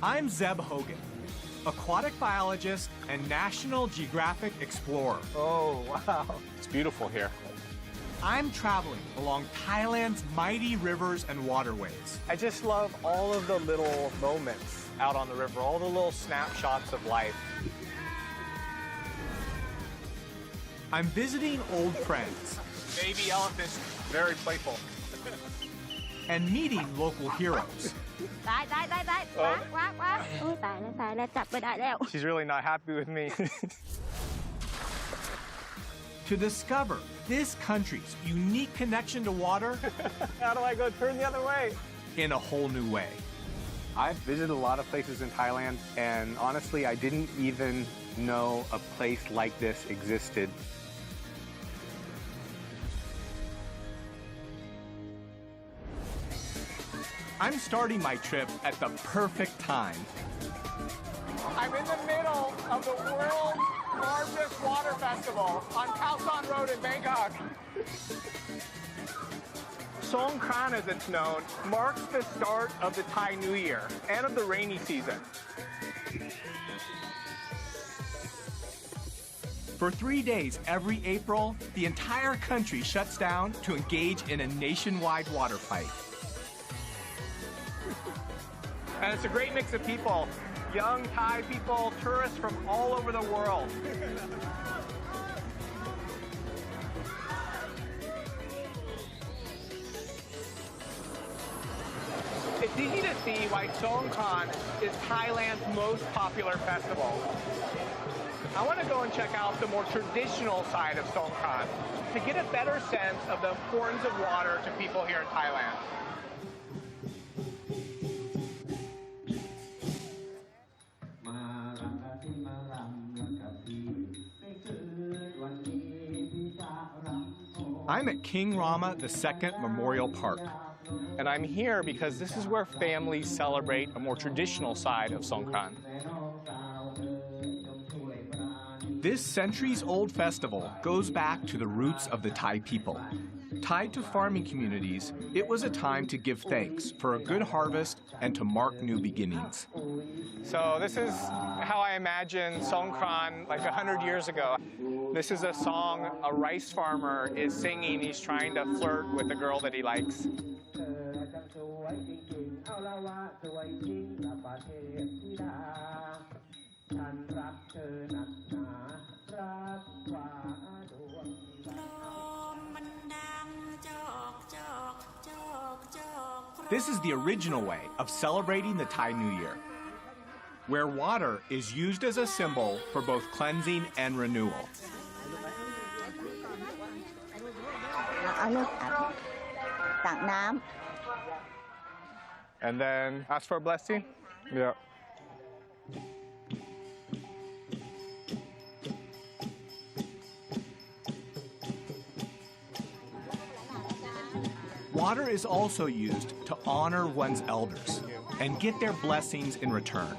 I'm Zeb Hogan, aquatic biologist and National Geographic explorer. Oh, wow. It's beautiful here. I'm traveling along Thailand's mighty rivers and waterways. I just love all of the little moments out on the river, all the little snapshots of life. I'm visiting old friends. Baby elephants, very playful. And meeting local heroes. She's really not happy with me. To discover this country's unique connection to water. How do I go turn the other way? In a whole new way. I've visited a lot of places in Thailand, and honestly, I didn't even know a place like this existed. I'm starting my trip at the perfect time. I'm in the middle of the world's largest water festival on Khao San Road in Bangkok. Songkran, as it's known, marks the start of the Thai New Year and of the rainy season. For 3 days every April, the entire country shuts down to engage in a nationwide water fight. And it's a great mix of people. Young Thai people, tourists from all over the world. It's easy to see why Songkran is Thailand's most popular festival. I want to go and check out the more traditional side of Songkran to get a better sense of the importance of water to people here in Thailand. I'm at King Rama II Memorial Park. And I'm here because this is where families celebrate a more traditional side of Songkran. This centuries-old festival goes back to the roots of the Thai people. Tied to farming communities, it was a time to give thanks for a good harvest and to mark new beginnings. So this is how I imagine Songkran like 100 years ago. This is a song a rice farmer is singing. He's trying to flirt with a girl that he likes. This is the original way of celebrating the Thai New Year, where water is used as a symbol for both cleansing and renewal. And then ask for a blessing? Yeah. Water is also used to honor one's elders and get their blessings in return.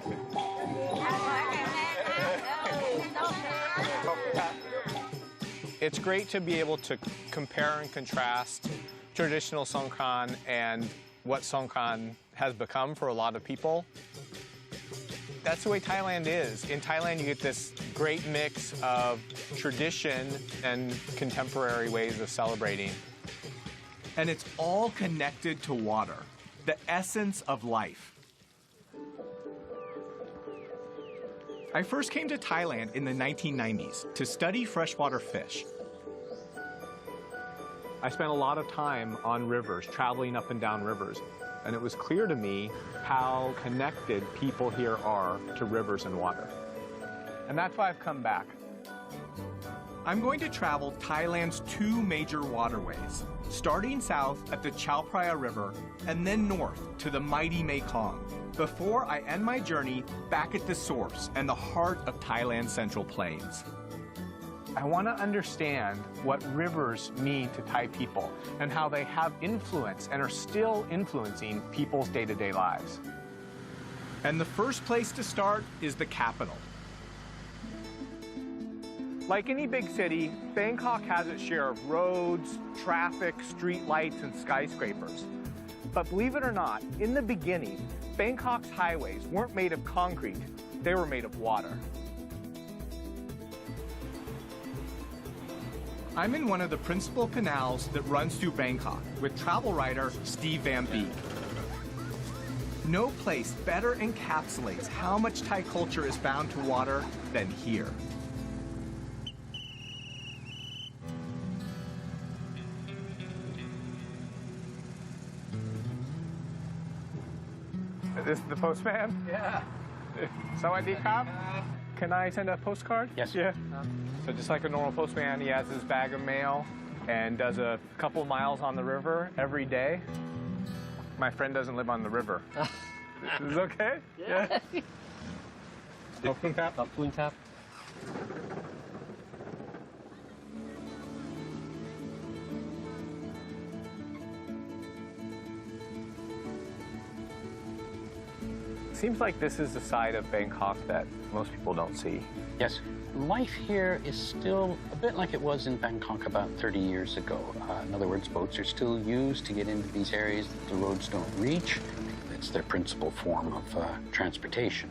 It's great to be able to compare and contrast traditional Songkran and what Songkran has become for a lot of people. That's the way Thailand is. In Thailand, you get this great mix of tradition and contemporary ways of celebrating. And it's all connected to water, the essence of life. I first came to Thailand in the 1990s to study freshwater fish. I spent a lot of time on rivers, traveling up and down rivers, and it was clear to me how connected people here are to rivers and water. And that's why I've come back. I'm going to travel Thailand's 2 major waterways, starting south at the Chao Phraya River and then north to the mighty Mekong, before I end my journey back at the source and the heart of Thailand's Central Plains. I want to understand what rivers mean to Thai people and how they have influence and are still influencing people's day-to-day lives. And the first place to start is the capital. Like any big city, Bangkok has its share of roads, traffic, street lights, and skyscrapers. But believe it or not, in the beginning, Bangkok's highways weren't made of concrete, they were made of water. I'm in one of the principal canals that runs through Bangkok with travel writer Steve Van Beek. No place better encapsulates how much Thai culture is bound to water than here. This is the postman? Yeah. Sawadee krap. Can I send a postcard? Yes. Yeah. So just like a normal postman, he has his bag of mail and does a couple miles on the river every day. My friend doesn't live on the river. Is it okay? Yeah. Khop krap. Khop khun krap. Seems like this is the side of Bangkok that most people don't see. Yes. Life here is still a bit like it was in Bangkok about 30 years ago. In other words, boats are still used to get into these areas that the roads don't reach. It's their principal form of transportation.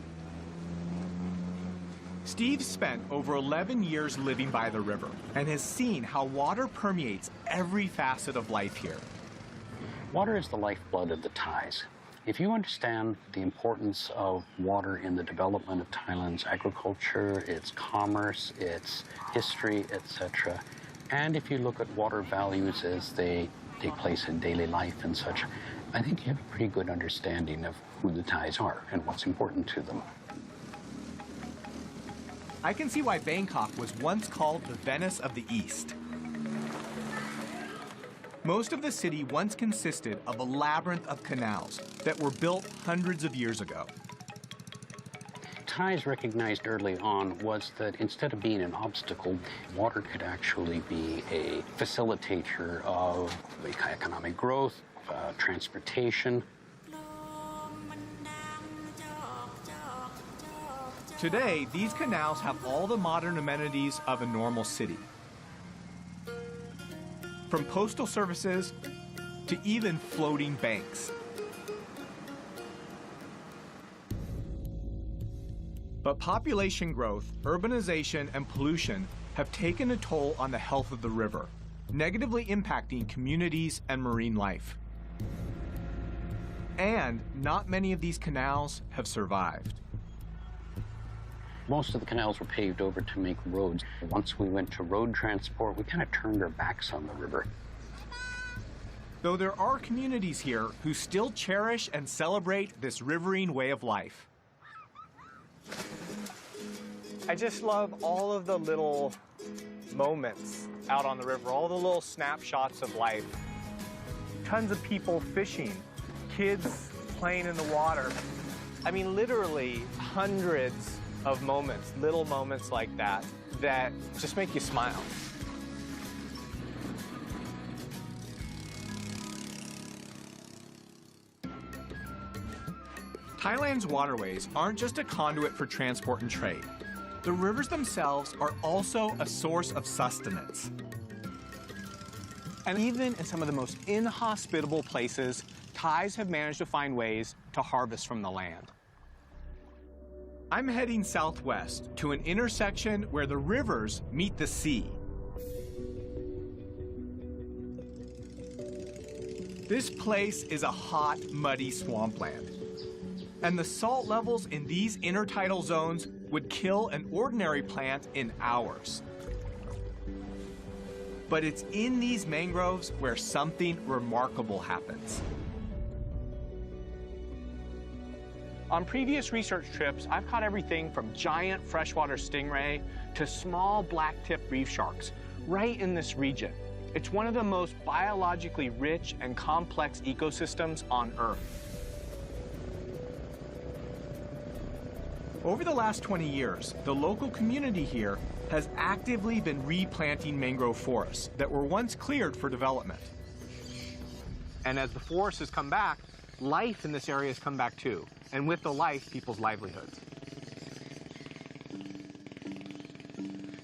Steve spent over 11 years living by the river and has seen how water permeates every facet of life here. Water is the lifeblood of the Thais. If you understand the importance of water in the development of Thailand's agriculture, its commerce, its history, etc., and if you look at water values as they take place in daily life and such, I think you have a pretty good understanding of who the Thais are and what's important to them. I can see why Bangkok was once called the Venice of the East. Most of the city once consisted of a labyrinth of canals that were built hundreds of years ago. Thais recognized early on was that instead of being an obstacle, water could actually be a facilitator of economic growth, transportation. Today, these canals have all the modern amenities of a normal city. From postal services to even floating banks. But population growth, urbanization, and pollution have taken a toll on the health of the river, negatively impacting communities and marine life. And not many of these canals have survived. Most of the canals were paved over to make roads. Once we went to road transport, we kind of turned our backs on the river. Though there are communities here who still cherish and celebrate this riverine way of life. I just love all of the little moments out on the river, all the little snapshots of life. Tons of people fishing, kids playing in the water. I mean, literally hundreds of moments, little moments like that, that just make you smile. Thailand's waterways aren't just a conduit for transport and trade. The rivers themselves are also a source of sustenance. And even in some of the most inhospitable places, Thais have managed to find ways to harvest from the land. I'm heading southwest to an intersection where the rivers meet the sea. This place is a hot, muddy swampland. And the salt levels in these intertidal zones would kill an ordinary plant in hours. But it's in these mangroves where something remarkable happens. On previous research trips, I've caught everything from giant freshwater stingray to small black-tipped reef sharks right in this region. It's one of the most biologically rich and complex ecosystems on Earth. Over the last 20 years, the local community here has actively been replanting mangrove forests that were once cleared for development. And as the forest has come back, life in this area has come back too. And with the life, people's livelihoods.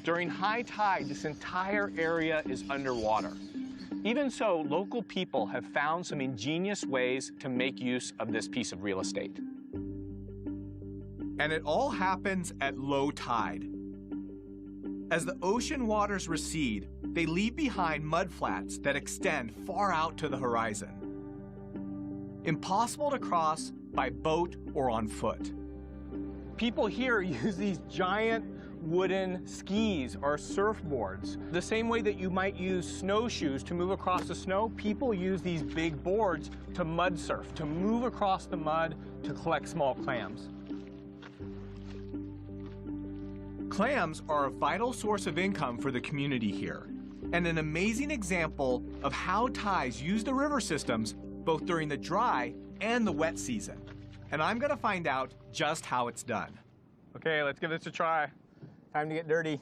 During high tide, this entire area is underwater. Even so, local people have found some ingenious ways to make use of this piece of real estate. And it all happens at low tide. As the ocean waters recede, they leave behind mudflats that extend far out to the horizon. Impossible to cross by boat or on foot. People here use these giant wooden skis or surfboards. The same way that you might use snowshoes to move across the snow, people use these big boards to mud surf, to move across the mud to collect small clams. Clams are a vital source of income for the community here, and an amazing example of how Thais use the river systems both during the dry and the wet season. And I'm gonna find out just how it's done. Okay, let's give this a try. Time to get dirty.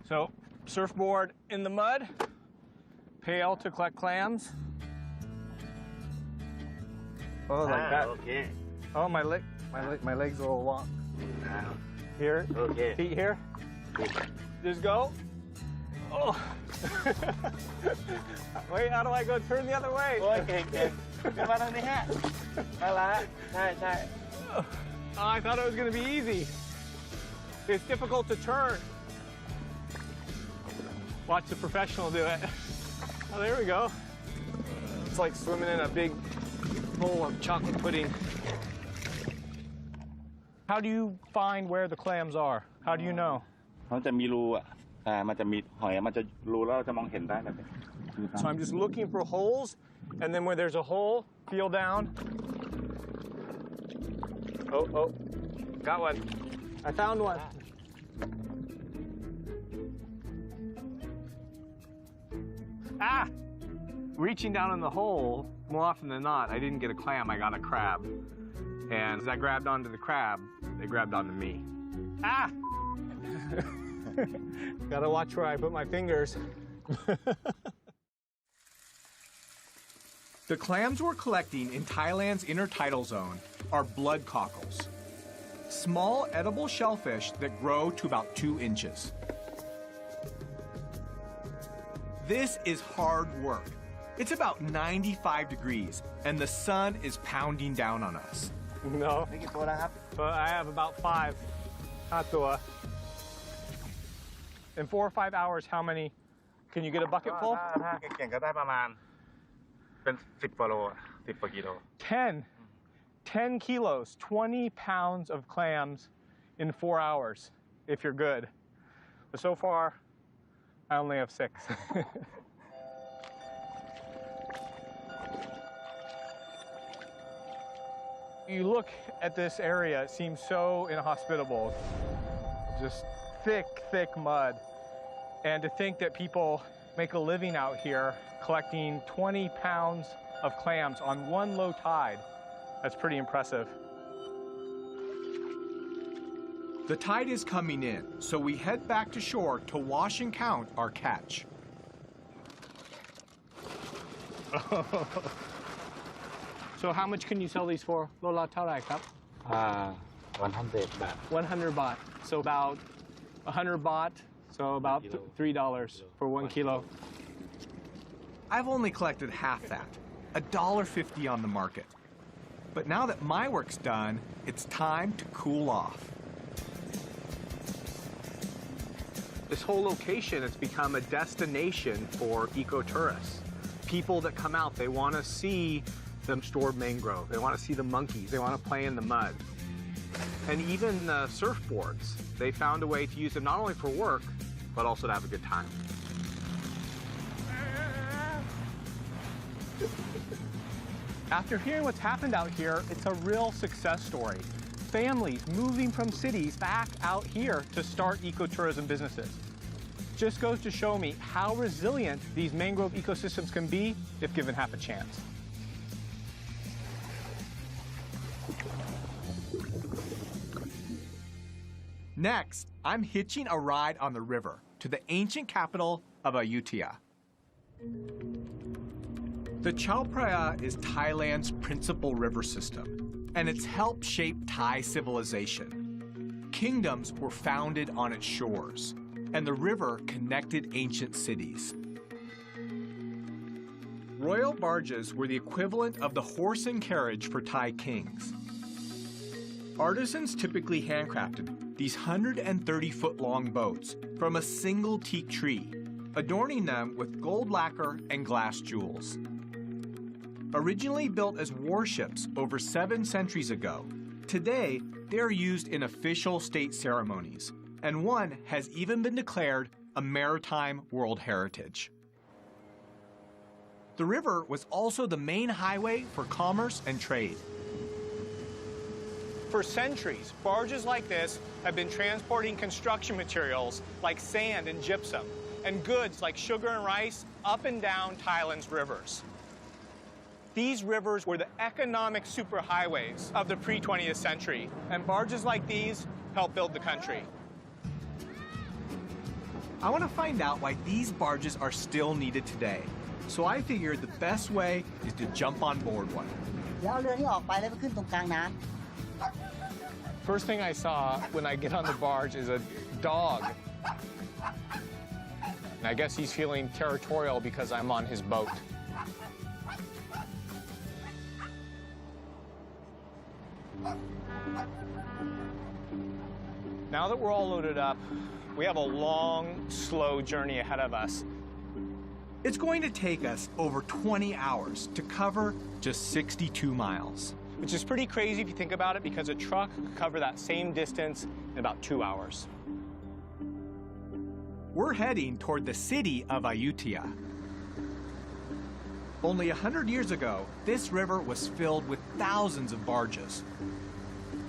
So, surfboard in the mud, pail to collect clams. Oh, like that. Okay. Oh, my legs are a little long. Here, Okay. feet here. Just go. Oh. Wait, how do I go turn the other way? โอ้ยเก่งเก่งขึ้นมาทางนี้ฮะมาละใช่ใช่ Oh, I thought it was going to be easy. It's difficult to turn. Watch the professional do it. Oh, there we go. It's like swimming in a big bowl of chocolate pudding. How do you find where the clams are? How do you know? เขาจะมีรูอ่ะมันจะมีหอยมันจะรูแล้วเราจะมองเห็นได้แบบนี้ So I'm just looking for holes, and then where there's a hole, feel down. Oh, got one. I found one. Ah! Reaching down in the hole, more often than not, I didn't get a clam, I got a crab. And as I grabbed onto the crab, they grabbed onto me. Ah! Gotta watch where I put my fingers. The clams we're collecting in Thailand's intertidal zone are blood cockles, small edible shellfish that grow to about 2 inches. This is hard work. It's about 95 degrees, and the sun is pounding down on us. No, นี่กี่ตัวแล้วครับ but I have about 5. Atua. In 4 or 5 hours, how many? Can you get a bucket full? ถ้าเก่งๆก็ได้ประมาณเป็น10 กว่าโล10 กว่ากิโล 10 kilos, 20 pounds of clams in 4 hours, if you're good. But so far, I only have 6. You look at this area, it seems so inhospitable. Just thick, thick mud. And to think that people make a living out here collecting 20 pounds of clams on one low tide, that's pretty impressive. The tide is coming in, so we head back to shore to wash and count our catch. So how much can you sell these for? Lola Tarai Cup? 100 baht. 100 baht. So about 100 baht, so about $3 for 1 kilo. I've only collected half that, $1.50 on the market. But now that my work's done, it's time to cool off. This whole location has become a destination for ecotourists. People that come out, they want to see the stored mangrove, they want to see the monkeys, they want to play in the mud. And even the surfboards, they found a way to use them not only for work, but also to have a good time. After hearing what's happened out here, it's a real success story. Families moving from cities back out here to start ecotourism businesses. Just goes to show me how resilient these mangrove ecosystems can be if given half a chance. Next, I'm hitching a ride on the river to the ancient capital of Ayutthaya. The Chao Phraya is Thailand's principal river system, and it's helped shape Thai civilization. Kingdoms were founded on its shores, and the river connected ancient cities. Royal barges were the equivalent of the horse and carriage for Thai kings. Artisans typically handcrafted these 130-foot-long boats from a single teak tree, adorning them with gold lacquer and glass jewels. Originally built as warships over 7 centuries ago, today they are used in official state ceremonies, and one has even been declared a maritime World Heritage. The river was also the main highway for commerce and trade. For centuries, barges like this have been transporting construction materials like sand and gypsum, and goods like sugar and rice up and down Thailand's rivers. These rivers were the economic superhighways of the pre-20th century, and barges like these helped build the country. I want to find out why these barges are still needed today, so I figured the best way is to jump on board one. First thing I saw when I get on the barge is a dog. And I guess he's feeling territorial because I'm on his boat. Now that we're all loaded up, we have a long, slow journey ahead of us. It's going to take us over 20 hours to cover just 62 miles. Which is pretty crazy if you think about it, because a truck could cover that same distance in about 2 hours. We're heading toward the city of Ayutthaya. Only 100 years ago, this river was filled with thousands of barges.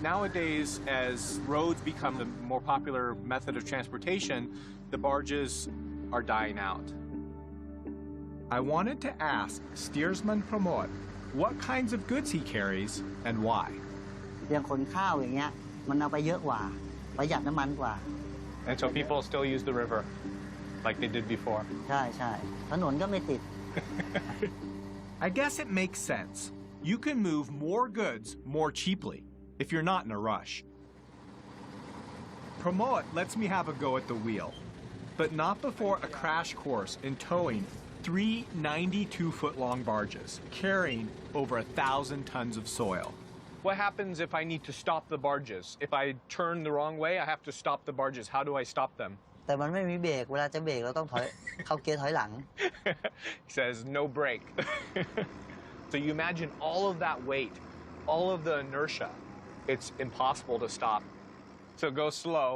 Nowadays, as roads become the more popular method of transportation, the barges are dying out. I wanted to ask steersman Pramod what kinds of goods he carries and why. อย่างขนข้าวอย่างเงี้ยมันเอาไปเยอะกว่าประหยัดน้ำมันกว่า And so people still use the river like they did before. ใช่ถนนก็ไม่ติด I guess it makes sense. You can move more goods more cheaply if you're not in a rush. Pramod lets me have a go at the wheel, but not before a crash course in towing 3 92-foot-long barges carrying over 1,000 tons of soil. What happens if I need to stop the barges? If I turn the wrong way, I have to stop the barges. How do I stop them? แต่มันไม่มีเบรกเวลาจะเบรกเราต้องถอย เข้าเกียร์ถอยหลัง He says no brake. So you imagine all of that weight, all of the inertia. It's impossible to stop. So go slow,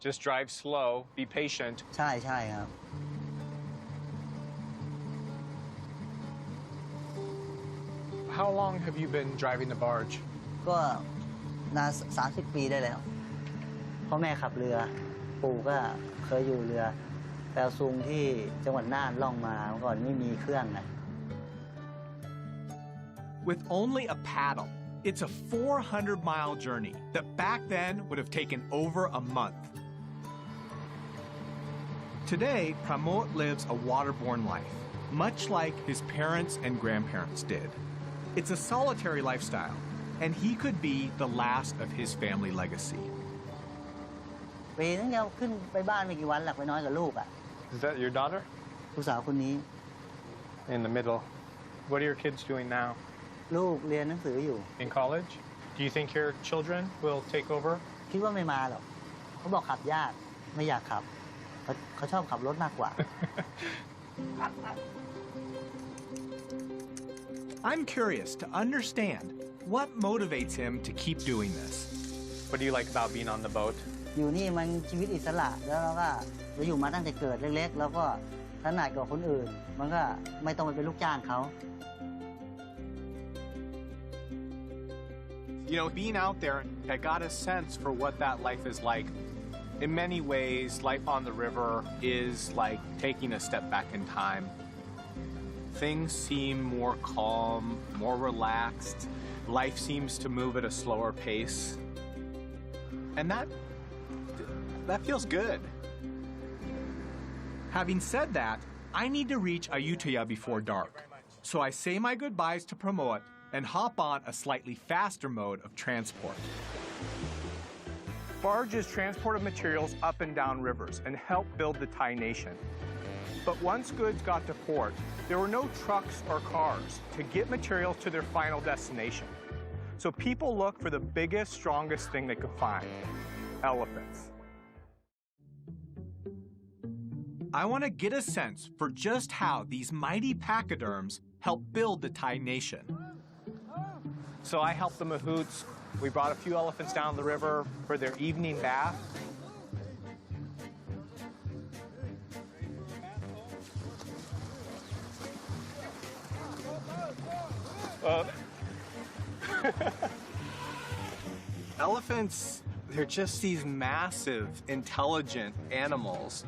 just drive slow, be patient. ใช่ครับ How long have you been driving the barge? ก็นาน30 ปีได้แล้วพ่อแม่ขับเรือปู่ก็เคยอยู่เรือแปลซุงที่จังหวัดน่านล่องมาเมื่อก่อนไม่มีเครื่องไง With only a paddle, it's a 400-mile journey that back then would have taken over a month. Today, Pramod lives a waterborne life, much like his parents and grandparents did. It's a solitary lifestyle, and he could be the last of his family legacy. ปีนึงจะขึ้นไปบ้านไม่กี่วันหลักไปน้อยกับลูกอ่ะ Is that your daughter? ลูกสาวคนนี้ In the middle. What are your kids doing now? ลูกเรียนหนังสืออยู่ In college? Do you think your children will take over? คิดว่าไม่มาหรอกเขาบอกขับยากไม่อยากขับเขาชอบขับรถมากกว่า I'm curious to understand what motivates him to keep doing this. What do you like about being on the boat? อยู่นี่มันชีวิตอิสระแล้วเราก็เราอยู่มาตั้งแต่เกิดเล็กๆแล้วก็ถนัดกว่าคนอื่นมันก็ไม่ต้องไปเป็นลูกจ้างเขา You know, being out there, I got a sense for what that life is like. In many ways, life on the river is like taking a step back in time. Things seem more calm, more relaxed. Life seems to move at a slower pace. And that feels good. Having said that, I need to reach Ayutthaya before dark. So I say my goodbyes to Pramod and hop on a slightly faster mode of transport. Barges transported materials up and down rivers and helped build the Thai nation. But once goods got to port, there were no trucks or cars to get materials to their final destination. So people look for the biggest, strongest thing they could find, elephants. I want to get a sense for just how these mighty pachyderms help build the Thai nation. So I helped the mahouts. We brought a few elephants down the river for their evening bath. Elephants, they're just these massive, intelligent animals.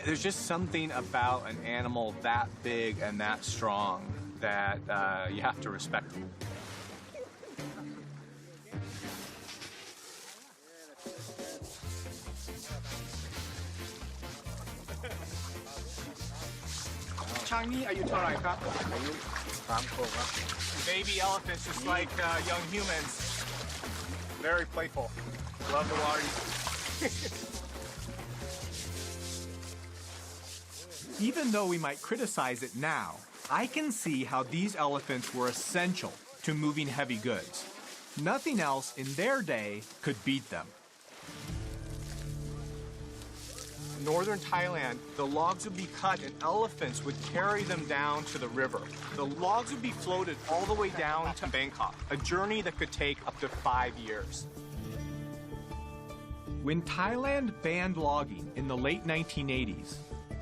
There's just something about an animal that big and that strong that you have to respect them. Changi, are you Thai? Baby elephants, just like young humans. Very playful. Love the water. Even though we might criticize it now, I can see how these elephants were essential to moving heavy goods. Nothing else in their day could beat them. In northern Thailand, the logs would be cut and elephants would carry them down to the river. The logs would be floated all the way down to Bangkok, a journey that could take up to 5 years. When Thailand banned logging in the late 1980s,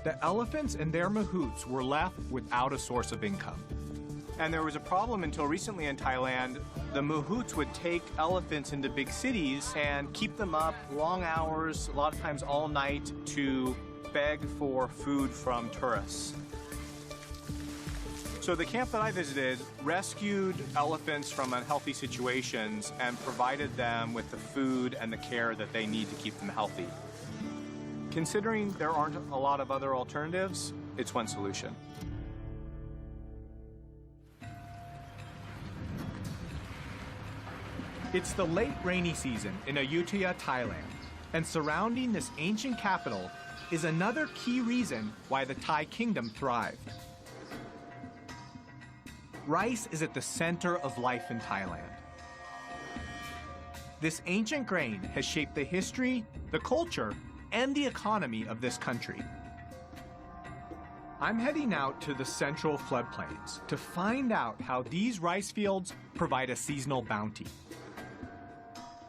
the elephants and their mahouts were left without a source of income. And there was a problem until recently in Thailand. The mahouts would take elephants into big cities and keep them up long hours, a lot of times all night, to beg for food from tourists. So the camp that I visited rescued elephants from unhealthy situations and provided them with the food and the care that they need to keep them healthy. Considering there aren't a lot of other alternatives, it's one solution. It's the late rainy season in Ayutthaya, Thailand, and surrounding this ancient capital is another key reason why the Thai kingdom thrived. Rice is at the center of life in Thailand. This ancient grain has shaped the history, the culture, and the economy of this country. I'm heading out to the central floodplains to find out how these rice fields provide a seasonal bounty.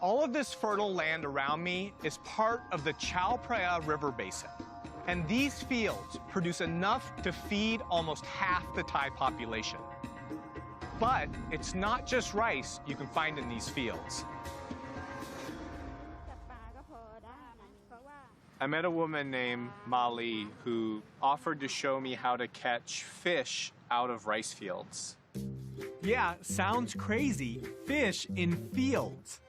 All of this fertile land around me is part of the Chao Phraya River Basin. And these fields produce enough to feed almost half the Thai population. But it's not just rice you can find in these fields. I met a woman named Mali who offered to show me how to catch fish out of rice fields. Yeah, sounds crazy. Fish in fields.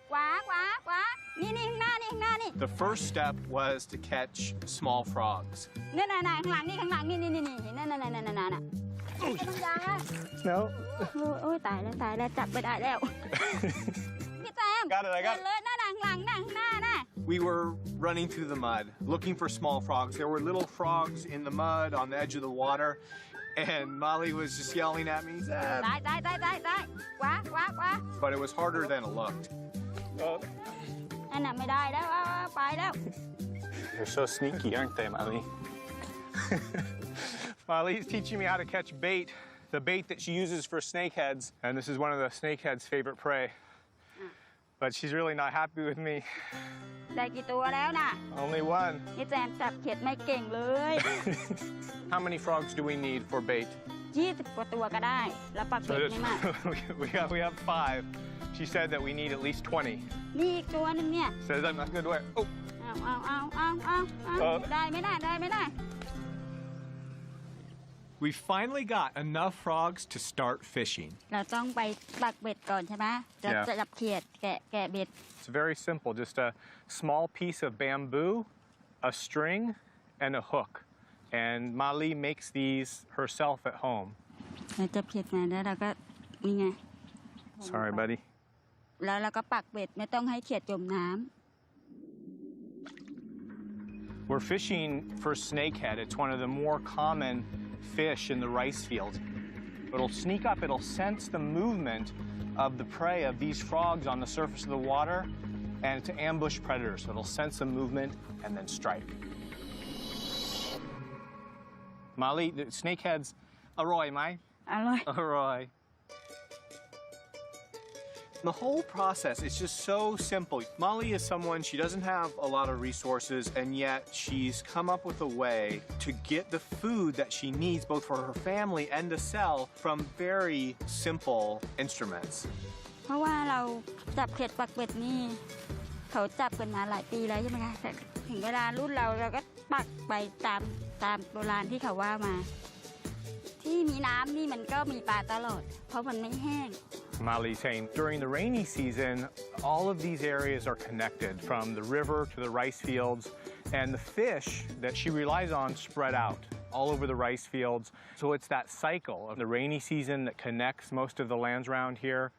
The first step was to catch small frogs. No. Got it, I got it. We were running through the mud, looking for small frogs. There were little frogs in the mud on the edge of the water, and Molly was just yelling at me, Zeb. But it was harder than it looked. They're so sneaky, aren't they, Molly? Molly's teaching me how to catch bait, the bait that she uses for snakeheads, and this is one of the snakeheads' favorite prey. But she's really not happy with me. Only one. How many frogs do we need for bait? We have 5. She said that we need at least 20. Says I'm not going to do it. We finally got enough frogs to start fishing. It's very simple, just a small piece of bamboo, a string, and a hook. And Mali makes these herself at home. Sorry, buddy. We're fishing for snakehead. It's one of the more common fish in the rice fields. It'll sneak up, it'll sense the movement of the prey of these frogs on the surface of the water and to ambush predators. So it'll sense the movement and then strike. Molly, the snakeheads, aroy, mai? อร่อย Aroy. The whole process is just so simple. Molly is someone, she doesn't have a lot of resources, and yet she's come up with a way to get the food that she needs, both for her family and to sell, from very simple instruments. เพราะว่าเราจับเขียดปักเป็ดนี่เขาจับกันมาหลายปีแล้วใช่ไหมคะแต่ถึงเวลารุ่นเราก็ปักไปตามโบราณที่เขาว่ามาที่มีน้ำนี่มันก็มีปลาตลอดเพราะมันไม่แห้ง Molly saying during the rainy season, all of these areas are connected from the river to the rice fields, and the fish that she relies on spread out all over the rice fields. So it's that cycle of the rainy season that connects most of the lands around here.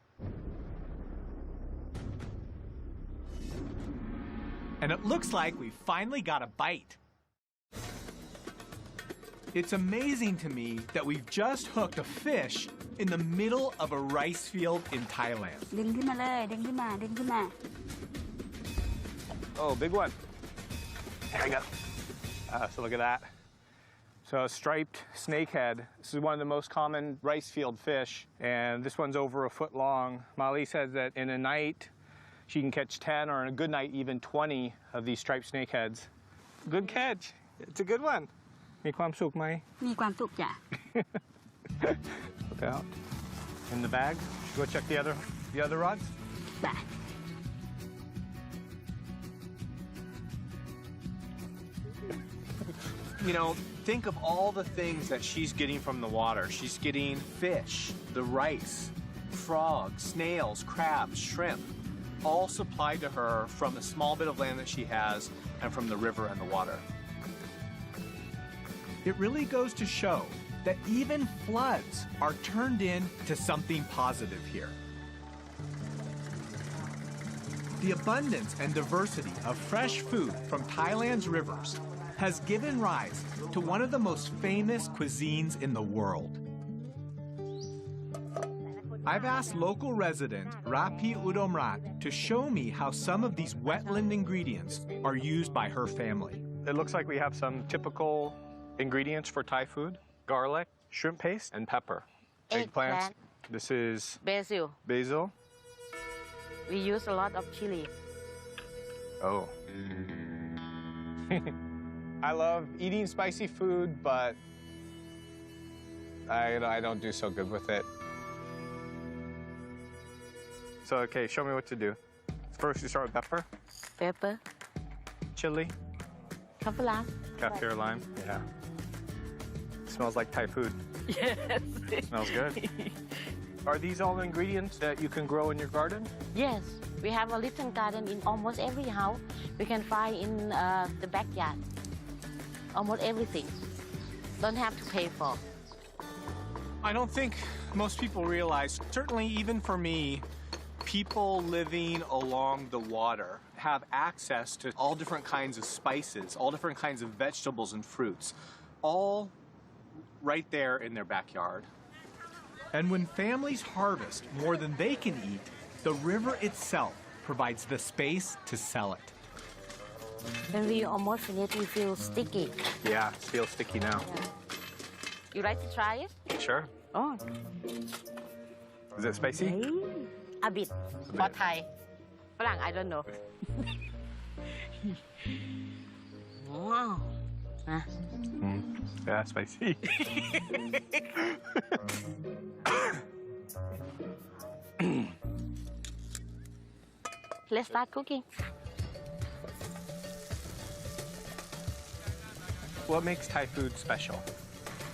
And it looks like we finally got a bite. It's amazing to me that we've just hooked a fish in the middle of a rice field in Thailand. ดึงขึ้นมาเลยดึงขึ้นมาดึงขึ้นมา Oh, big one. There we go. So look at that. So a striped snakehead. This is one of the most common rice field fish, and this one's over a foot long. Molly says that in a night, she can catch 10, or in a good night, even 20 of these striped snakeheads. Good catch. It's a good one. มีความสุขไหม มีความสุขจ้ะ Look out. In the bag. Should we go check the other rods? ไป You know, think of all the things that she's getting from the water. She's getting fish, the rice, frogs, snails, crabs, shrimp, all supplied to her from the small bit of land that she has and from the river and the water. It really goes to show that even floods are turned into something positive here. The abundance and diversity of fresh food from Thailand's rivers has given rise to one of the most famous cuisines in the world. I've asked local resident Rapi Udomrat to show me how some of these wetland ingredients are used by her family. It looks like we have some typical ingredients for Thai food: garlic, shrimp paste, and pepper. Eggplants. This is Basil. basil. We use a lot of chili. Oh. I love eating spicy food, but I don't do so good with it. So, okay, show me what to do. First, you start with pepper, Pepper. chili, Kaffir kaffir lime. Yeah. Smells like Thai food. Yes. Smells good. Are these all the ingredients that you can grow in your garden? Yes. We have a little garden in almost every house. We can find in the backyard. Almost everything. Don't have to pay for. I don't think most people realize, certainly even for me, people living along the water have access to all different kinds of spices, all different kinds of vegetables and fruits, all right there in their backyard. And when families harvest more than they can eat, the river itself provides the space to sell it. When we almost finish, we feel sticky. Yeah, it feels sticky now. You like to try it? Sure. Oh. Is it spicy? A bit. For Thai. ฝรั่ง I don't know. Wow. Yeah, spicy. Let's start cooking. What makes Thai food special?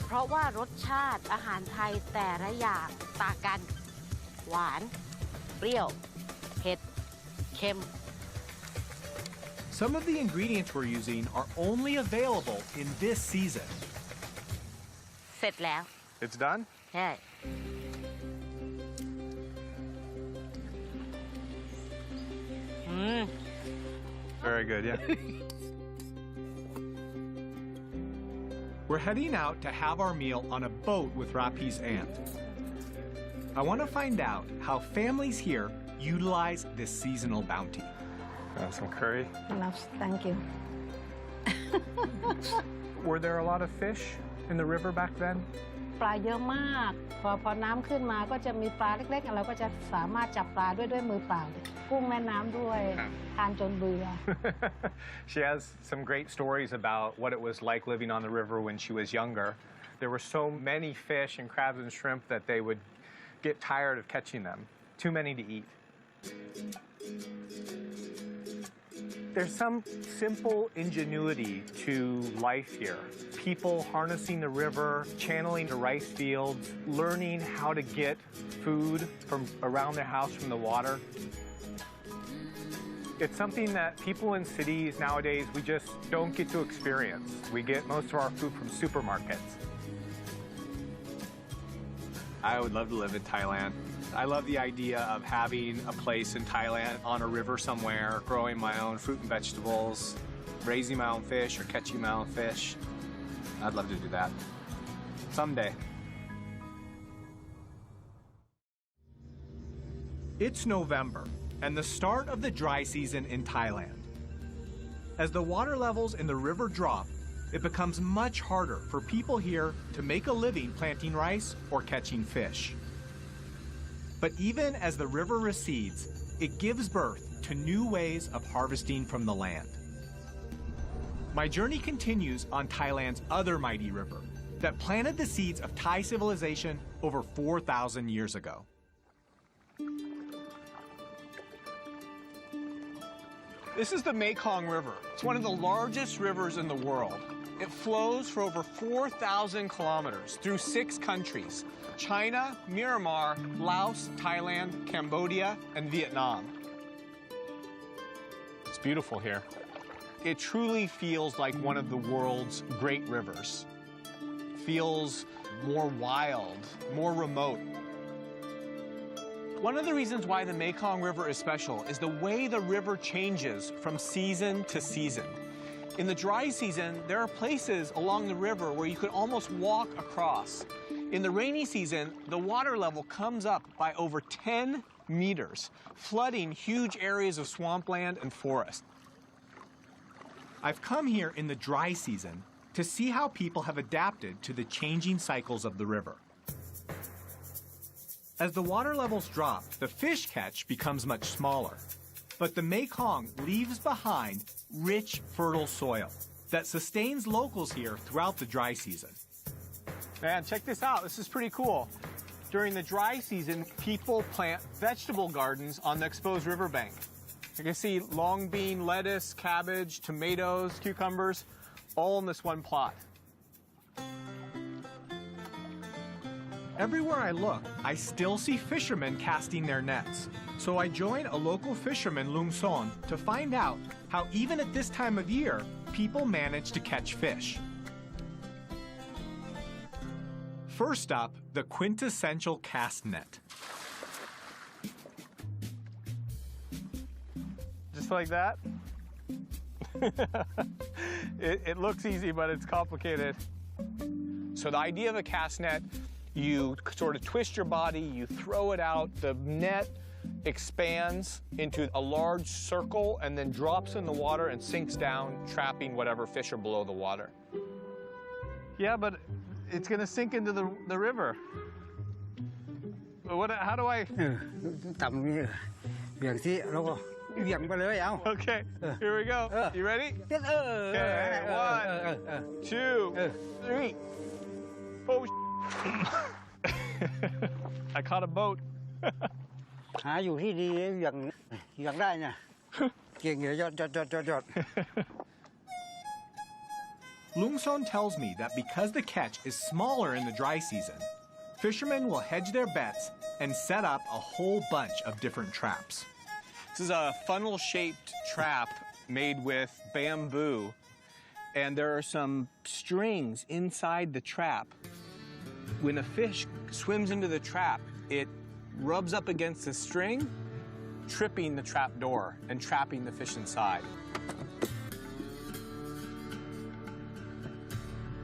เพราะว่ารสชาติอาหารไทยแต่ละอย่างต่างกัน หวาน เปรี้ยว เผ็ด เค็ม Some of the ingredients we're using are only available in this season. เสร็จแล้ว It's done? ใช่ Very good, yeah. We're heading out to have our meal on a boat with Rapi's aunt. I want to find out how families here utilize this seasonal bounty. Have some curry. Thank you. Were there a lot of fish in the river back then? ปลาเยอะมากพอน้ำขึ้นมาก็จะมีปลาเล็กๆเราก็จะสามารถจับปลาด้วยมือเปล่ากุ้งแม่น้ำด้วยทานจนเบื่อ She has some great stories about what it was like living on the river when she was younger. There were so many fish and crabs and shrimp that they would get tired of catching them. Too many to eat. There's some simple ingenuity to life here. People harnessing the river, channeling the rice fields, learning how to get food from around their house from the water. It's something that people in cities nowadays, we just don't get to experience. We get most of our food from supermarkets. I would love to live in Thailand. I love the idea of having a place in Thailand on a river somewhere, growing my own fruit and vegetables, raising my own fish or catching my own fish. I'd love to do that someday. It's November and the start of the dry season in Thailand. As the water levels in the river drop, it becomes much harder for people here to make a living planting rice or catching fish. But even as the river recedes, it gives birth to new ways of harvesting from the land. My journey continues on Thailand's other mighty river that planted the seeds of Thai civilization over 4,000 years ago. This is the Mekong River. It's one of the largest rivers in the world. It flows for over 4,000 kilometers through 6 countries: China, Myanmar, Laos, Thailand, Cambodia, and Vietnam. It's beautiful here. It truly feels like one of the world's great rivers. Feels more wild, more remote. One of the reasons why the Mekong River is special is the way the river changes from season to season. In the dry season, there are places along the river where you could almost walk across. In the rainy season, the water level comes up by over 10 meters, flooding huge areas of swampland and forest. I've come here in the dry season to see how people have adapted to the changing cycles of the river. As the water levels drop, the fish catch becomes much smaller. But the Mekong leaves behind rich, fertile soil that sustains locals here throughout the dry season. Man, check this out. This is pretty cool. During the dry season, people plant vegetable gardens on the exposed riverbank. You can see long bean, lettuce, cabbage, tomatoes, cucumbers, all in this one plot. Everywhere I look, I still see fishermen casting their nets. So I join a local fisherman, Lung Son, to find out how even at this time of year, people manage to catch fish. First up, the quintessential cast net. Just like that? It looks easy, but it's complicated. So the idea of a cast net, you sort of twist your body, you throw it out, the net expands into a large circle and then drops in the water and sinks down, trapping whatever fish are below the water. Yeah, but it's going to sink into the river. How do I... Okay, here we go. You ready? Okay, 1, 2, 3. Oh, I caught a boat. หาอยู่ที่ดีอย่างได้เนี่ยเก่งเลยยอด Lung Son tells me that because the catch is smaller in the dry season, fishermen will hedge their bets and set up a whole bunch of different traps. This is a funnel-shaped trap made with bamboo, and there are some strings inside the trap. When a fish swims into the trap, it rubs up against the string, tripping the trap door and trapping the fish inside.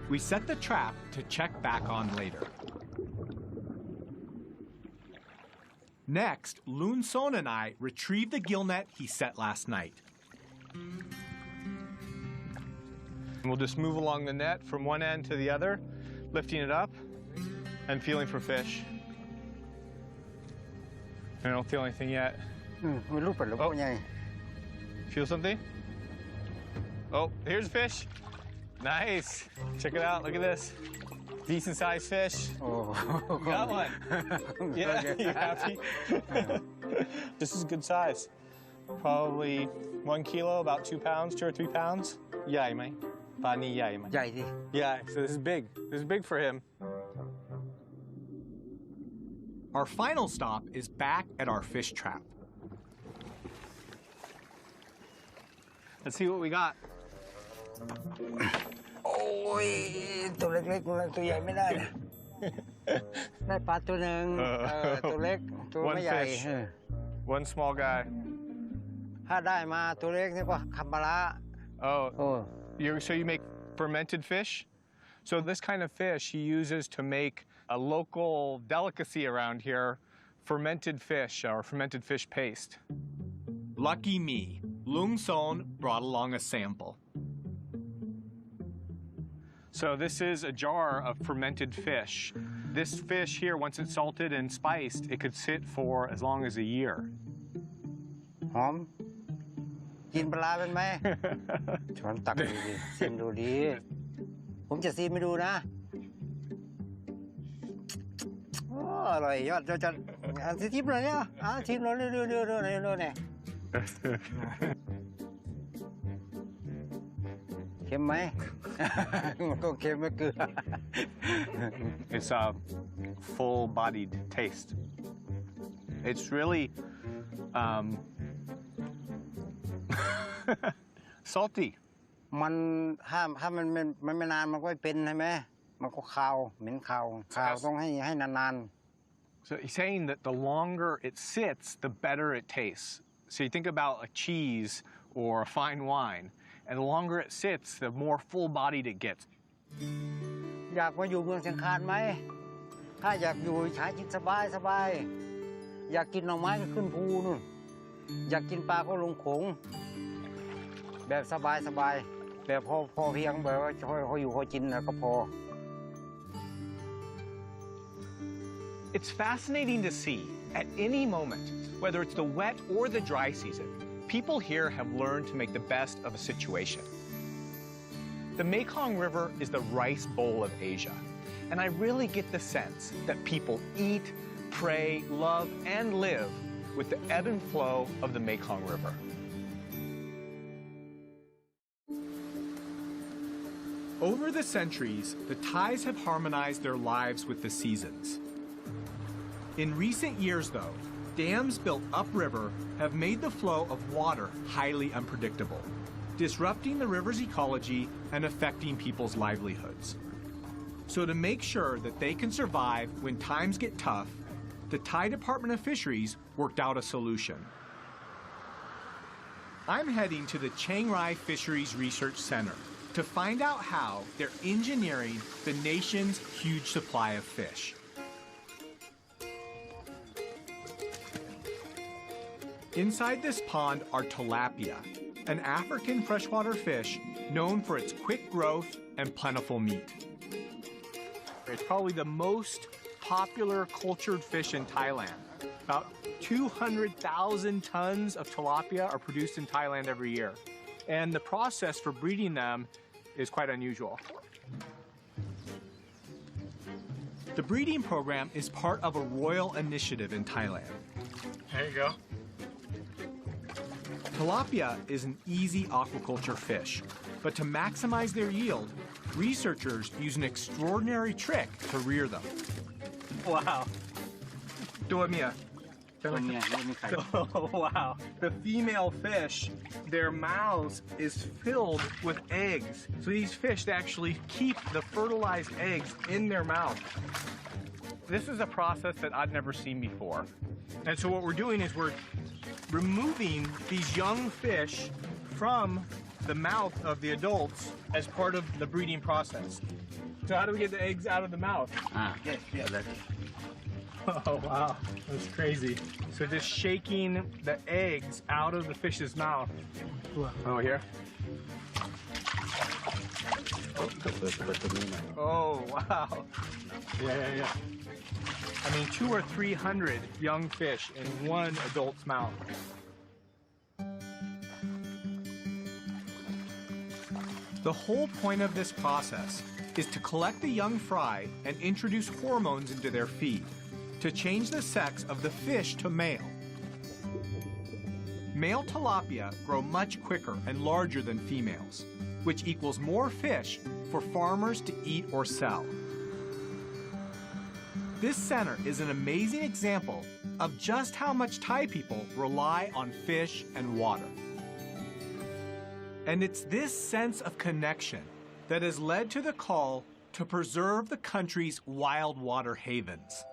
We set the trap to check back on later. Next, Loon Son and I retrieve the gill net he set last night. We'll just move along the net from one end to the other, lifting it up and feeling for fish. I don't feel anything yet. Feel something? Oh, here's a fish. Nice. Check it out. Look at this. Decent sized fish. Oh. Got one. Yeah, you happy? This is good size. Probably 1 kilo, about 2 pounds, 2 or 3 pounds. Yeah, man. Yeah, so this is big. This is big for him. Our final stop is back at our fish trap. Let's see what we got. โอ้ยตัวเล็กๆตัวใหญ่ไม่ได้นะได้ปลาตัวหนึ่งตัวเล็กตัวไม่ใหญ่ One fish. One small guy. ถ้าได้มาตัวเล็กนี่ก็คำปลาร้า Oh, so you make fermented fish? So this kind of fish he uses to make a local delicacy around here, fermented fish or fermented fish paste. Lucky me, Loon Son brought along a sample. So this is a jar of fermented fish. This fish here, once it's salted and spiced, it could sit for as long as a year. หอมกินปลาร้าเป็นไหม ช้อนตักดูดิชิมดูดีผมจะชิมให้ดูนะโอ้อร่อยยอดจะชิมเลยเนี่ยชิมเลยเรื่อยๆเนี่ยเค็มไหม ก็เค็มไม่เกลือ It's a full-bodied taste. It's really salty. มันถ้ามันไม่นานมันก็ไม่เป็นใช่ไหมมันก็คาวเหม็นคาวต้องให้นาน So he's saying that the longer it sits, the better it tastes. So you think about a cheese or a fine wine, and the longer it sits, the more full-bodied it gets. อยากมาอยู่เมืองเชียงคานไหมถ้าอยากอยู่ใช้ชีวิตสบายอยากกินหน่อไม้ก็ขึ้นภูนู่นอยากกินปลาก็ลงโขงแบบสบายแบบพอเพียงแบบว่าพออยู่พอกินแล้วก็พอ It's fascinating to see, at any moment, whether it's the wet or the dry season, people here have learned to make the best of a situation. The Mekong River is the rice bowl of Asia, and I really get the sense that people eat, pray, love, and live with the ebb and flow of the Mekong River. Over the centuries, the Thais have harmonized their lives with the seasons. In recent years, though, dams built upriver have made the flow of water highly unpredictable, disrupting the river's ecology and affecting people's livelihoods. So to make sure that they can survive when times get tough, the Thai Department of Fisheries worked out a solution. I'm heading to the Chiang Rai Fisheries Research Center to find out how they're engineering the nation's huge supply of fish. Inside this pond are tilapia, an African freshwater fish known for its quick growth and plentiful meat. It's probably the most popular cultured fish in Thailand. About 200,000 tons of tilapia are produced in Thailand every year. And the process for breeding them is quite unusual. The breeding program is part of a royal initiative in Thailand. There you go. Tilapia is an easy aquaculture fish, but to maximize their yield, researchers use an extraordinary trick to rear them. Wow. Duamia. Oh, wow. The female fish, their mouths is filled with eggs. So these fish actually keep the fertilized eggs in their mouth. This is a process that I've never seen before. And so what we're doing is we're removing these young fish from the mouth of the adults as part of the breeding process. So how do we get the eggs out of the mouth? Oh, wow. That's crazy. So just shaking the eggs out of the fish's mouth. Oh, here? Oh, wow. Yeah. I mean, 200 or 300 young fish in one adult's mouth. The whole point of this process is to collect the young fry and introduce hormones into their feed to change the sex of the fish to male. Male tilapia grow much quicker and larger than females, which equals more fish for farmers to eat or sell. This center is an amazing example of just how much Thai people rely on fish and water. And it's this sense of connection that has led to the call to preserve the country's wild water havens.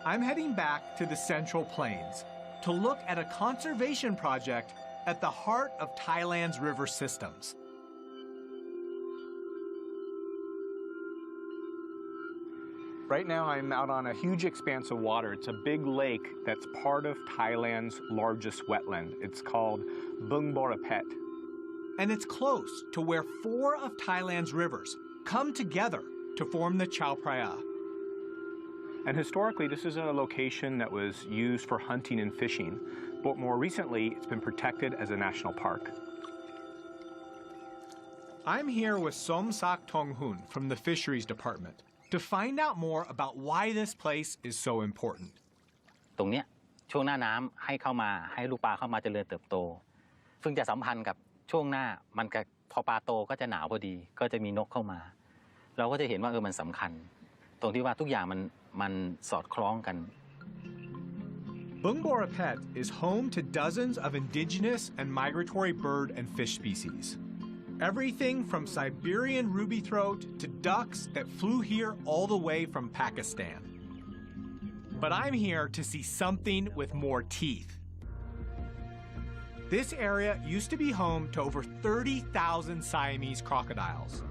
I'm heading back to the Central Plains to look at a conservation project at the heart of Thailand's river systems. Right now I'm out on a huge expanse of water. It's a big lake that's part of Thailand's largest wetland. It's called Bung Borapet. And it's close to where 4 of Thailand's rivers come together to form the Chao Phraya. And historically, this is a location that was used for hunting and fishing, but more recently, it's been protected as a national park. I'm here with Som Sak Tong Hun from the Fisheries Department to find out more about why this place is so important. ตรงเนี้ยช่วงหน้าน้ำให้เข้ามาให้ลูกปลาเข้ามาเจริญเติบโตซึ่งจะสัมพันธ์กับช่วงหน้ามันก็พอปลาโตก็จะหนาวพอดีก็จะมีนกเข้ามาเราก็จะเห็นว่ามันสำคัญตรงที่ว่าทุกอย่างมันสอดคล้องกัน Bung Borapet is home to dozens of indigenous and migratory bird and fish species. Everything from Siberian ruby throat to ducks that flew here all the way from Pakistan. But I'm here to see something with more teeth. This area used to be home to over 30,000 Siamese crocodiles.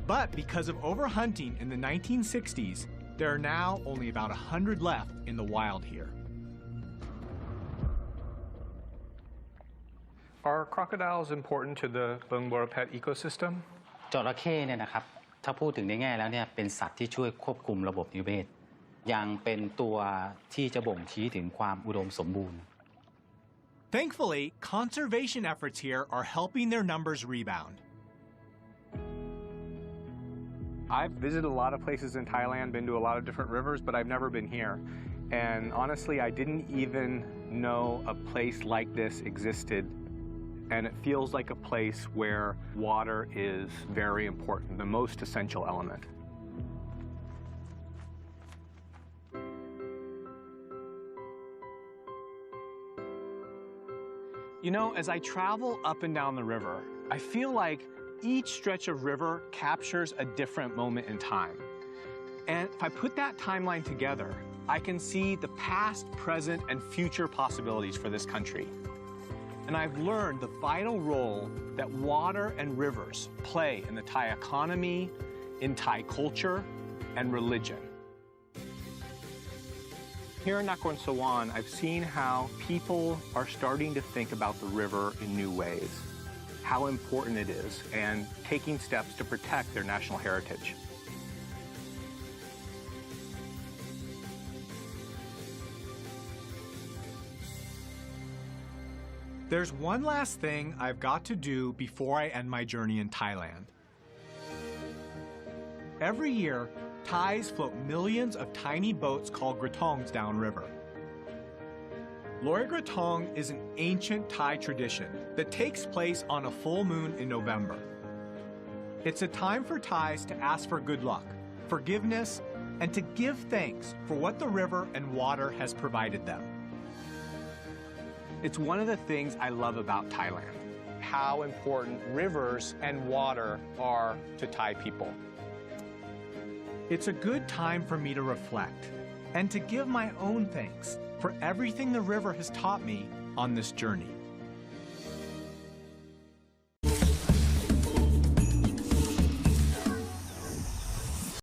But because of overhunting in the 1960s, there are now only about 100 left in the wild here. Are crocodiles important to the Bung Borapet ecosystem? จระเข้เนี่ยนะครับถ้าพูดถึงในแง่แล้วเนี่ยเป็นสัตว์ที่ช่วยควบคุมระบบนิเวศยังเป็นตัวที่จะบ่งชี้ถึงความอุดมสมบูรณ์ Thankfully, conservation efforts here are helping their numbers rebound. I've visited a lot of places in Thailand, been to a lot of different rivers, but I've never been here. And honestly, I didn't even know a place like this existed. And it feels like a place where water is very important, the most essential element. You know, as I travel up and down the river, I feel like each stretch of river captures a different moment in time. And if I put that timeline together, I can see the past, present, and future possibilities for this country. And I've learned the vital role that water and rivers play in the Thai economy, in Thai culture, and religion. Here in Nakhon Sawan, I've seen how people are starting to think about the river in new ways, how important it is, and taking steps to protect their national heritage. There's one last thing I've got to do before I end my journey in Thailand. Every year, Thais float millions of tiny boats called gratongs downriver. Loi Gratong is an ancient Thai tradition that takes place on a full moon in November. It's a time for Thais to ask for good luck, forgiveness, and to give thanks for what the river and water has provided them. It's one of the things I love about Thailand, how important rivers and water are to Thai people. It's a good time for me to reflect and to give my own thanks for everything the river has taught me on this journey.